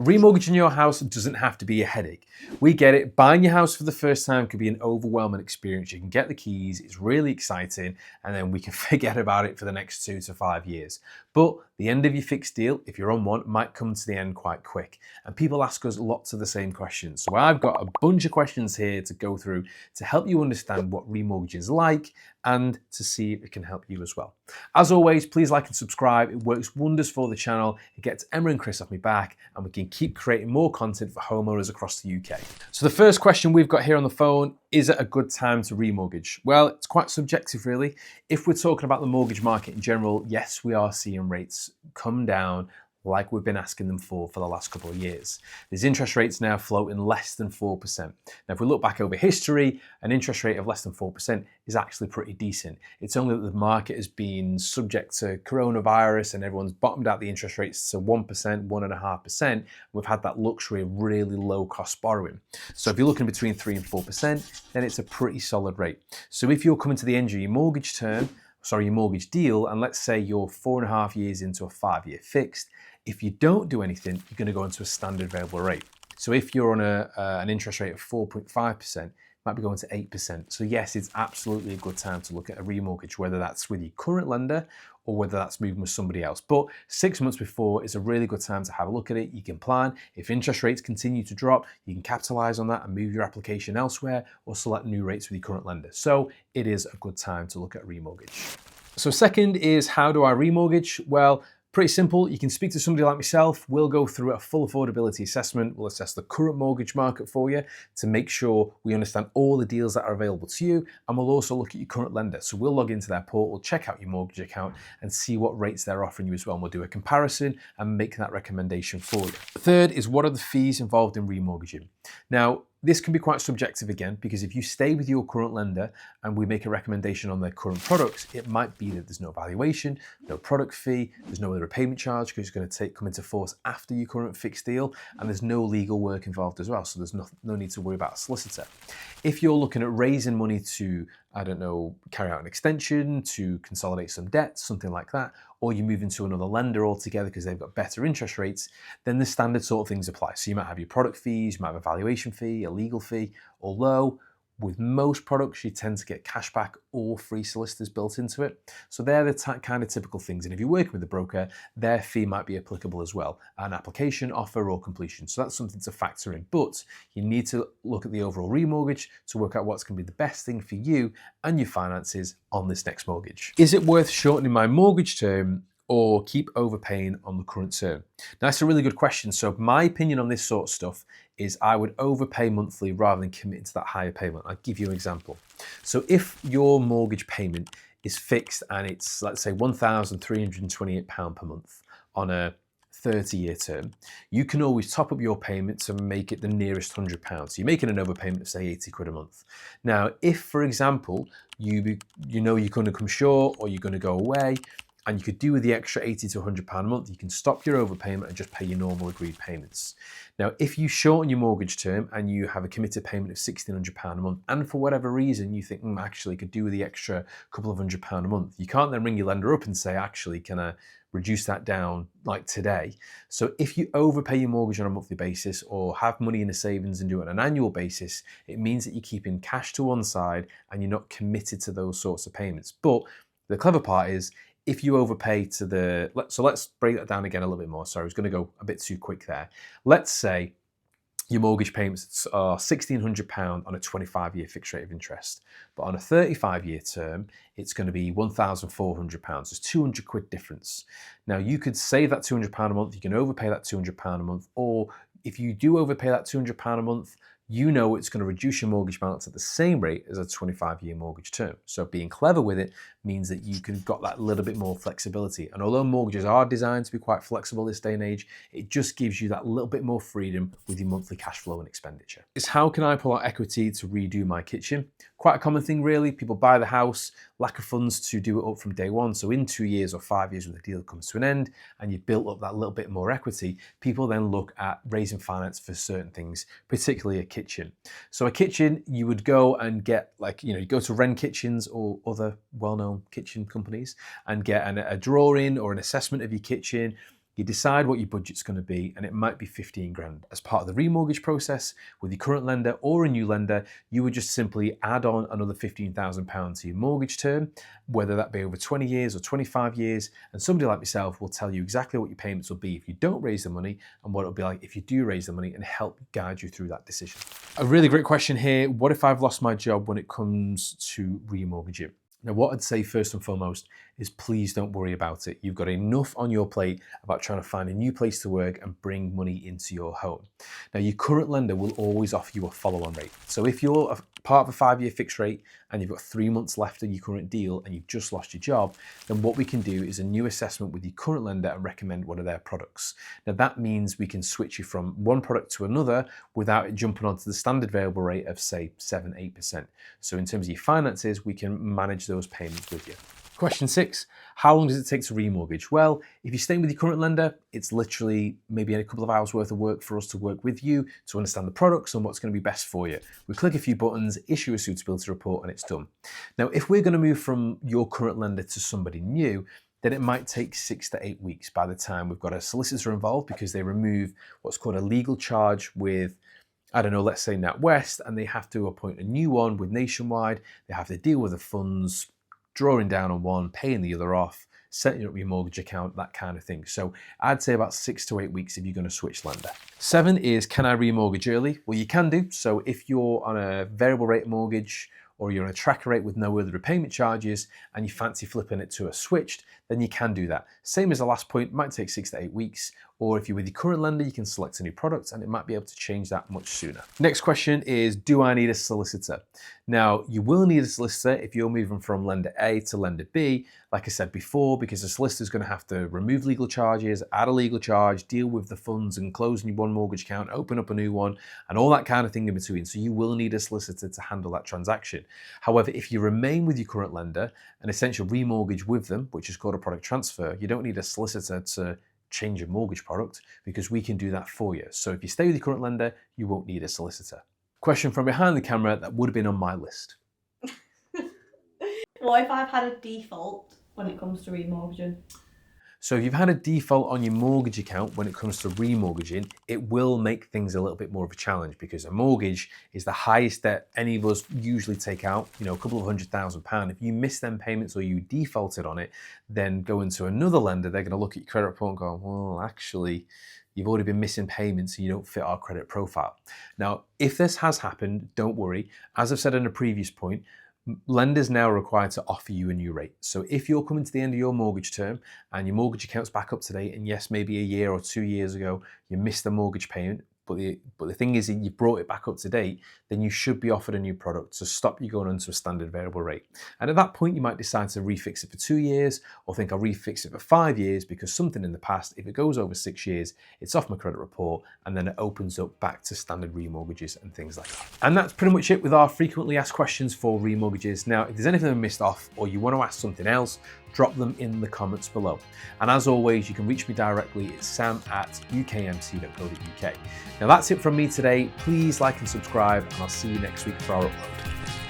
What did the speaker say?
Remortgaging your house doesn't have to be a headache. We get it. Buying your house for the first time could be an overwhelming experience. You can get the keys, it's really exciting, and then we can forget about it for the next 2 to 5 years. But the end of your fixed deal, if you're on one, might come to the end quite quick. And people ask us lots of the same questions. So I've got a bunch of questions here to go through to help you understand what remortgaging is like and to see if it can help you as well. As always, please like and subscribe. It works wonders for the channel. It gets Emma and Chris off my back, and we can keep creating more content for homeowners across the UK. So the first question we've got here on the phone, is it a good time to remortgage? Well, it's quite subjective really. If we're talking about the mortgage market in general, yes, we are seeing rates come down like we've been asking them for the last couple of years. There's interest rates now floating less than 4%. Now, if we look back over history, an interest rate of less than 4% is actually pretty decent. It's only that the market has been subject to coronavirus and everyone's bottomed out the interest rates to 1%, 1.5%. We've had that luxury of really low cost borrowing. So if you're looking between 3 and 4%, then it's a pretty solid rate. So if you're coming to the end of your mortgage term, your mortgage deal, and let's say you're 4.5 years into a 5-year fixed, if you don't do anything, you're going to go into a standard variable rate. So if you're on an interest rate of 4.5%, it might be going to 8%. So yes, it's absolutely a good time to look at a remortgage, whether that's with your current lender or whether that's moving with somebody else. But 6 months before is a really good time to have a look at it. You can plan. If interest rates continue to drop, you can capitalize on that and move your application elsewhere or select new rates with your current lender. So it is a good time to look at remortgage. So second is, how do I remortgage? Well, pretty simple. You can speak to somebody like myself. We'll go through a full affordability assessment. We'll assess the current mortgage market for you to make sure we understand all the deals that are available to you. And we'll also look at your current lender. So we'll log into their portal, check out your mortgage account and see what rates they're offering you as well. And we'll do a comparison and make that recommendation for you. Third is, what are the fees involved in remortgaging? Now, this can be quite subjective again, because if you stay with your current lender and we make a recommendation on their current products, it might be that there's no valuation, no product fee, there's no other repayment charge because it's going to come into force after your current fixed deal, and there's no legal work involved as well, so there's no need to worry about a solicitor. If you're looking at raising money to, I don't know, carry out an extension, to consolidate some debt, something like that, or you move into another lender altogether because they've got better interest rates, then the standard sort of things apply. So you might have your product fees, you might have a valuation fee, a legal fee, although with most products, you tend to get cashback or free solicitors built into it. So they're the kind of typical things. And if you're working with a broker, their fee might be applicable as well, an application, offer, or completion. So that's something to factor in. But you need to look at the overall remortgage to work out what's going to be the best thing for you and your finances on this next mortgage. Is it worth shortening my mortgage term or keep overpaying on the current term? Now, that's a really good question. So my opinion on this sort of stuff is I would overpay monthly rather than commit to that higher payment. I'll give you an example. So if your mortgage payment is fixed and it's, let's say, £1,328 per month on a 30-year term, you can always top up your payments and make it the nearest £100. So you're making an overpayment of, say, 80 quid a month. Now, if, for example, you know you're going to come short or you're going to go away, and you could do with the extra 80 to £100 a month, you can stop your overpayment and just pay your normal agreed payments. Now, if you shorten your mortgage term and you have a committed payment of £1,600 a month, and for whatever reason you think, actually could do with the extra couple of £100 a month, you can't then ring your lender up and say, actually, can I reduce that down like today? So if you overpay your mortgage on a monthly basis or have money in a savings and do it on an annual basis, it means that you're keeping cash to one side and you're not committed to those sorts of payments. But the clever part is, if you overpay to the, so let's break that down again a little bit more. Sorry, I was going to go a bit too quick there. Let's say your mortgage payments are £1,600 on a 25-year fixed rate of interest. But on a 35-year term, it's going to be £1,400. There's 200 quid difference. Now, you could save that £200 a month. You can overpay that £200 a month. Or if you do overpay that £200 a month, you know it's going to reduce your mortgage balance at the same rate as a 25-year mortgage term. So being clever with it means that you can got that little bit more flexibility. And although mortgages are designed to be quite flexible this day and age, it just gives you that little bit more freedom with your monthly cash flow and expenditure. Is, how can I pull out equity to redo my kitchen? Quite a common thing really. People buy the house, lack of funds to do it up from day one. So in 2 years or 5 years when the deal comes to an end and you've built up that little bit more equity, people then look at raising finance for certain things, particularly a kitchen. So a kitchen, you would go and get, like, you go to Wren Kitchens or other well-known kitchen companies and get a drawing or an assessment of your kitchen. You decide what your budget's going to be, and it might be 15 grand. As part of the remortgage process with your current lender or a new lender, you would just simply add on another £15,000 to your mortgage term, whether that be over 20 years or 25 years. And somebody like myself will tell you exactly what your payments will be if you don't raise the money and what it'll be like if you do raise the money, and help guide you through that decision. A really great question here. What if I've lost my job when it comes to remortgaging? Now, what I'd say first and foremost is please don't worry about it. You've got enough on your plate about trying to find a new place to work and bring money into your home. Now, your current lender will always offer you a follow-on rate. So if you're a part of a 5-year fixed rate and you've got 3 months left of your current deal and you've just lost your job, then what we can do is a new assessment with your current lender and recommend one of their products. Now, that means we can switch you from one product to another without it jumping onto the standard variable rate of, say, 7-8%. So in terms of your finances, we can manage those payments with you. Question 6, how long does it take to remortgage? Well, if you're staying with your current lender, it's literally maybe a couple of hours worth of work for us to work with you to understand the products and what's going to be best for you. We click a few buttons, issue a suitability report, and it's done. Now, if we're going to move from your current lender to somebody new, then it might take 6 to 8 weeks by the time we've got a solicitor involved, because they remove what's called a legal charge with, I don't know, let's say NatWest, and they have to appoint a new one with Nationwide. They have to deal with the funds, drawing down on one, paying the other off, setting up your mortgage account, that kind of thing. So I'd say about 6 to 8 weeks if you're going to switch lender. 7 is, can I remortgage early? Well, you can do. So if you're on a variable rate mortgage or you're on a tracker rate with no early repayment charges and you fancy flipping it to a switched, then you can do that. Same as the last point, might take 6 to 8 weeks. Or if you're with your current lender, you can select a new product and it might be able to change that much sooner. Next question is, do I need a solicitor? Now, you will need a solicitor if you're moving from lender A to lender B, like I said before, because the solicitor is going to have to remove legal charges, add a legal charge, deal with the funds and closing one mortgage account, open up a new one, and all that kind of thing in between. So you will need a solicitor to handle that transaction. However, if you remain with your current lender and essentially remortgage with them, which is called a product transfer, you don't need a solicitor to change your mortgage product, because we can do that for you. So if you stay with your current lender, you won't need a solicitor. Question from behind the camera that would have been on my list. What if I've had a default when it comes to remortgaging? So if you've had a default on your mortgage account when it comes to remortgaging, it will make things a little bit more of a challenge, because a mortgage is the highest debt any of us usually take out, a couple of £100,000. If you miss them payments or you defaulted on it, then going to another lender, they're going to look at your credit report and go, well, actually, you've already been missing payments and you don't fit our credit profile. Now, if this has happened, don't worry. As I've said in a previous point, lenders now are required to offer you a new rate. So if you're coming to the end of your mortgage term and your mortgage account's back up to date, and yes, maybe a year or 2 years ago, you missed the mortgage payment, but the thing is that you brought it back up to date, then you should be offered a new product to stop you going onto a standard variable rate. And at that point, you might decide to refix it for 2 years, or think I'll refix it for 5 years, because something in the past, if it goes over 6 years, it's off my credit report, and then it opens up back to standard remortgages and things like that. And that's pretty much it with our frequently asked questions for remortgages. Now, if there's anything I missed off or you want to ask something else, drop them in the comments below. And as always, you can reach me directly. It's sam@ukmc.co.uk. Now that's it from me today. Please like and subscribe, and I'll see you next week for our upload.